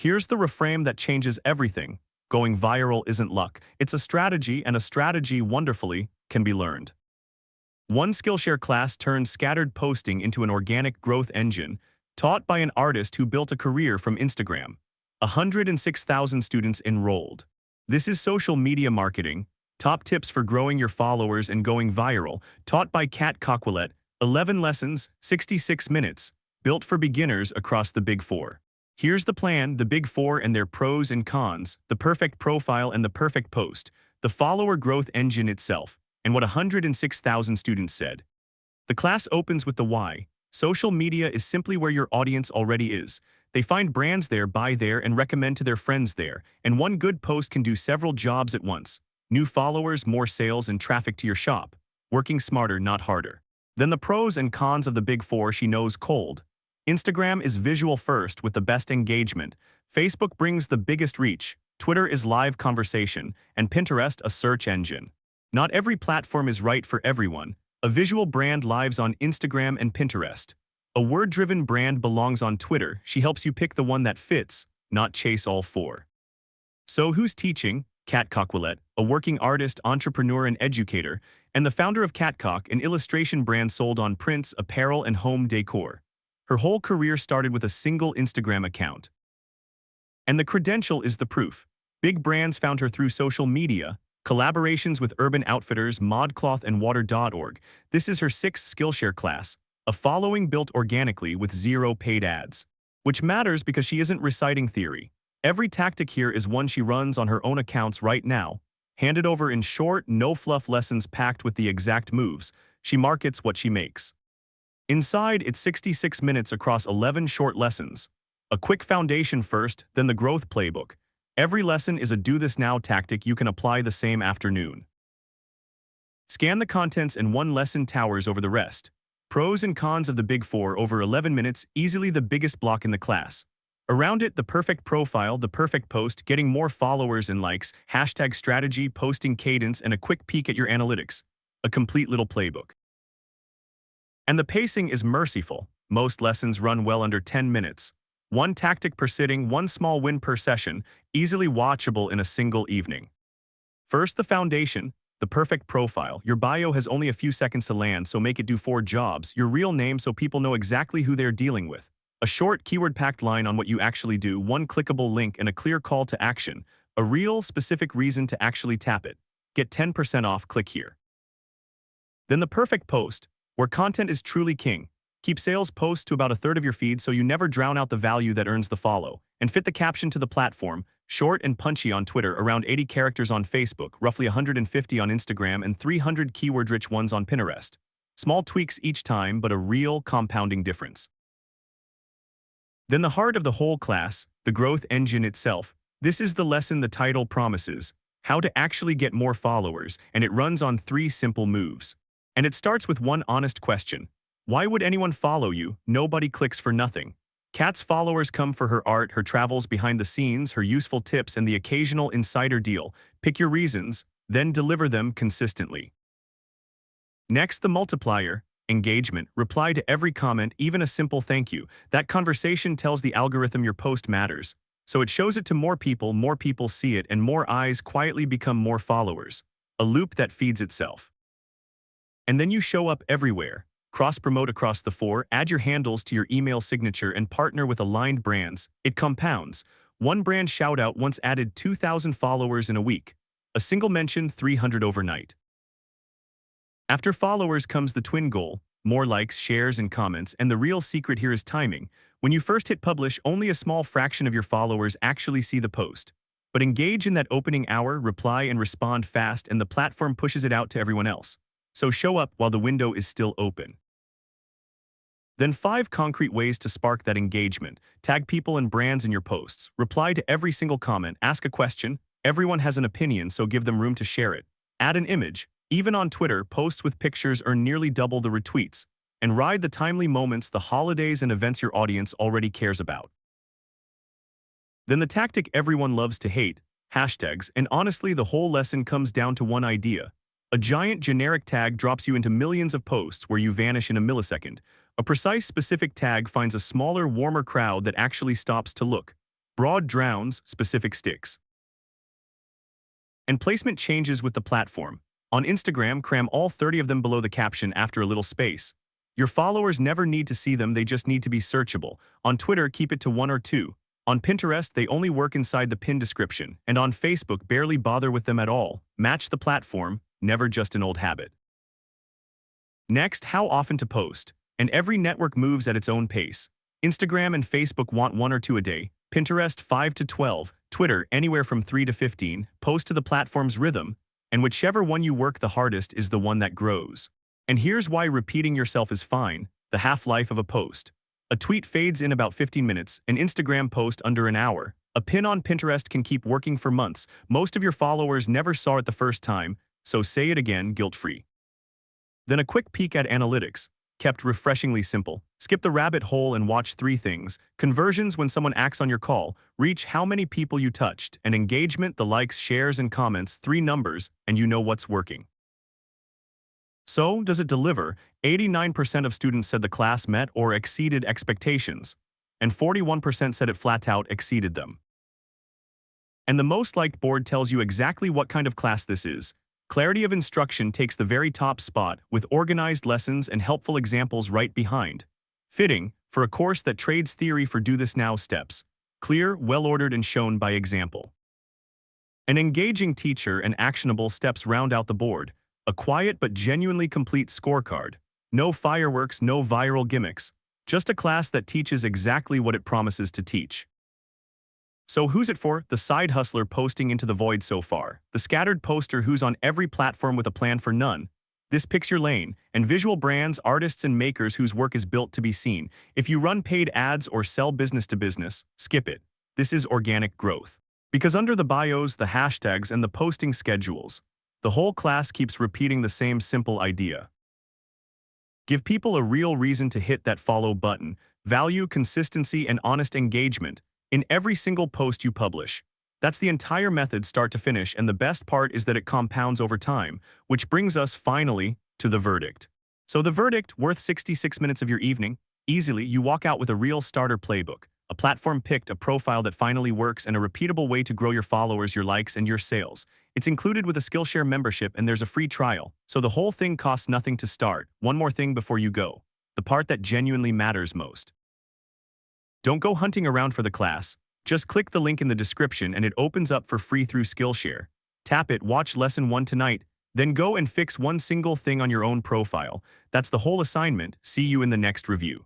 Here's the reframe that changes everything. Going viral isn't luck. It's a strategy, and a strategy, wonderfully, can be learned. One Skillshare class turned scattered posting into an organic growth engine, taught by an artist who built a career from Instagram. 106,000 students enrolled. This is social media marketing. Top tips for growing your followers and going viral, taught by Coquillette. 11 lessons, 66 minutes, built for beginners across the Big Four. Here's the plan: the Big Four and their pros and cons, the perfect profile and the perfect post, the follower growth engine itself, and what 106,000 students said. The class opens with the why. Social media is simply where your audience already is. They find brands there, buy there, and recommend to their friends there, and one good post can do several jobs at once. New followers, more sales, and traffic to your shop. Working smarter, not harder. Then the pros and cons of the Big Four she knows cold. Instagram is visual first with the best engagement. Facebook brings the biggest reach. Twitter is live conversation, and Pinterest a search engine. Not every platform is right for everyone. A visual brand lives on Instagram and Pinterest. A word-driven brand belongs on Twitter. She helps you pick the one that fits, not chase all four. So who's teaching? Coquillette, a working artist, entrepreneur, and educator, and the founder of Coq, an illustration brand sold on prints, apparel, and home decor. Her whole career started with a single Instagram account. And the credential is the proof. Big brands found her through social media, collaborations with Urban Outfitters, ModCloth, and Water.org. This is her 6th Skillshare class, a following built organically with 0 paid ads. Which matters because she isn't reciting theory. Every tactic here is one she runs on her own accounts right now, handed over in short, no-fluff lessons packed with the exact moves. She markets what she makes. Inside, it's 66 minutes across 11 short lessons. A quick foundation first, then the growth playbook. Every lesson is a do-this-now tactic you can apply the same afternoon. Scan the contents and one lesson towers over the rest. Pros and cons of the Big Four over 11 minutes, easily the biggest block in the class. Around it, the perfect profile, the perfect post, getting more followers and likes, hashtag strategy, posting cadence, and a quick peek at your analytics. A complete little playbook. And the pacing is merciful. Most lessons run well under 10 minutes. One tactic per sitting, one small win per session, easily watchable in a single evening. First, the foundation, the perfect profile. Your bio has only a few seconds to land, so make it do 4 jobs. Your real name so people know exactly who they're dealing with. A short, keyword-packed line on what you actually do, one clickable link, and a clear call to action. A real, specific reason to actually tap it. Get 10% off, click here. Then the perfect post, where content is truly king. Keep sales posts to about a third of your feed so you never drown out the value that earns the follow. And fit the caption to the platform, short and punchy on Twitter, around 80 characters on Facebook, roughly 150 on Instagram, and 300 keyword-rich ones on Pinterest. Small tweaks each time, but a real compounding difference. Then the heart of the whole class, the growth engine itself. This is the lesson the title promises, how to actually get more followers, and it runs on 3 simple moves. And it starts with one honest question. Why would anyone follow you? Nobody clicks for nothing. Kat's followers come for her art, her travels behind the scenes, her useful tips, and the occasional insider deal. Pick your reasons, then deliver them consistently. Next, the multiplier. Engagement. Reply to every comment, even a simple thank you. That conversation tells the algorithm your post matters. So it shows it to more people see it, and more eyes quietly become more followers. A loop that feeds itself. And then you show up everywhere. Cross-promote across the 4, add your handles to your email signature, and partner with aligned brands. It compounds. One brand shout-out once added 2,000 followers in a week. A single mention, 300 overnight. After followers comes the twin goal, more likes, shares, and comments, and the real secret here is timing. When you first hit publish, only a small fraction of your followers actually see the post. But engage in that opening hour, reply and respond fast, and the platform pushes it out to everyone else. So show up while the window is still open. Then 5 concrete ways to spark that engagement. Tag people and brands in your posts. Reply to every single comment. Ask a question. Everyone has an opinion, so give them room to share it. Add an image. Even on Twitter, posts with pictures earn nearly double the retweets. And ride the timely moments, the holidays and events your audience already cares about. Then the tactic everyone loves to hate, hashtags, and honestly the whole lesson comes down to one idea. A giant generic tag drops you into millions of posts where you vanish in a millisecond. A precise specific tag finds a smaller, warmer crowd that actually stops to look. Broad drowns, specific sticks. And placement changes with the platform. On Instagram, cram all 30 of them below the caption after a little space. Your followers never need to see them, they just need to be searchable. On Twitter, keep it to 1 or 2. On Pinterest, they only work inside the pin description. And on Facebook, barely bother with them at all. Match the platform, never just an old habit. Next, how often to post. And every network moves at its own pace. Instagram and Facebook want 1 or 2 a day. Pinterest 5 to 12, Twitter anywhere from 3 to 15, post to the platform's rhythm, and whichever one you work the hardest is the one that grows. And here's why repeating yourself is fine: the half-life of a post. A tweet fades in about 15 minutes, an Instagram post under an hour. A pin on Pinterest can keep working for months. Most of your followers never saw it the first time, so say it again guilt-free. Then a quick peek at analytics. Kept refreshingly simple. Skip the rabbit hole and watch 3 things: conversions when someone acts on your call, reach how many people you touched, and engagement, the likes, shares, and comments, 3 numbers, and you know what's working. So, does it deliver? 89% of students said the class met or exceeded expectations, and 41% said it flat out exceeded them. And the most liked board tells you exactly what kind of class this is. Clarity of instruction takes the very top spot, with organized lessons and helpful examples right behind. Fitting, for a course that trades theory for do-this-now steps. Clear, well-ordered, and shown by example. An engaging teacher and actionable steps round out the board. A quiet but genuinely complete scorecard. No fireworks, no viral gimmicks. Just a class that teaches exactly what it promises to teach. So who's it for? The side hustler posting into the void so far. The scattered poster who's on every platform with a plan for none. This picks your lane. And visual brands, artists, and makers whose work is built to be seen. If you run paid ads or sell business to business, skip it. This is organic growth. Because under the bios, the hashtags, and the posting schedules, the whole class keeps repeating the same simple idea. Give people a real reason to hit that follow button. Value, consistency, and honest engagement in every single post you publish. That's the entire method, start to finish, and the best part is that it compounds over time, which brings us finally to the verdict. So the verdict, worth 66 minutes of your evening. Easily, you walk out with a real starter playbook, a platform picked, a profile that finally works, and a repeatable way to grow your followers, your likes, and your sales. It's included with a Skillshare membership, and there's a free trial, so the whole thing costs nothing to start. One more thing before you go. The part that genuinely matters most. Don't go hunting around for the class. Just click the link in the description and it opens up for free through Skillshare. Tap it, watch lesson 1 tonight, then go and fix one single thing on your own profile. That's the whole assignment. See you in the next review.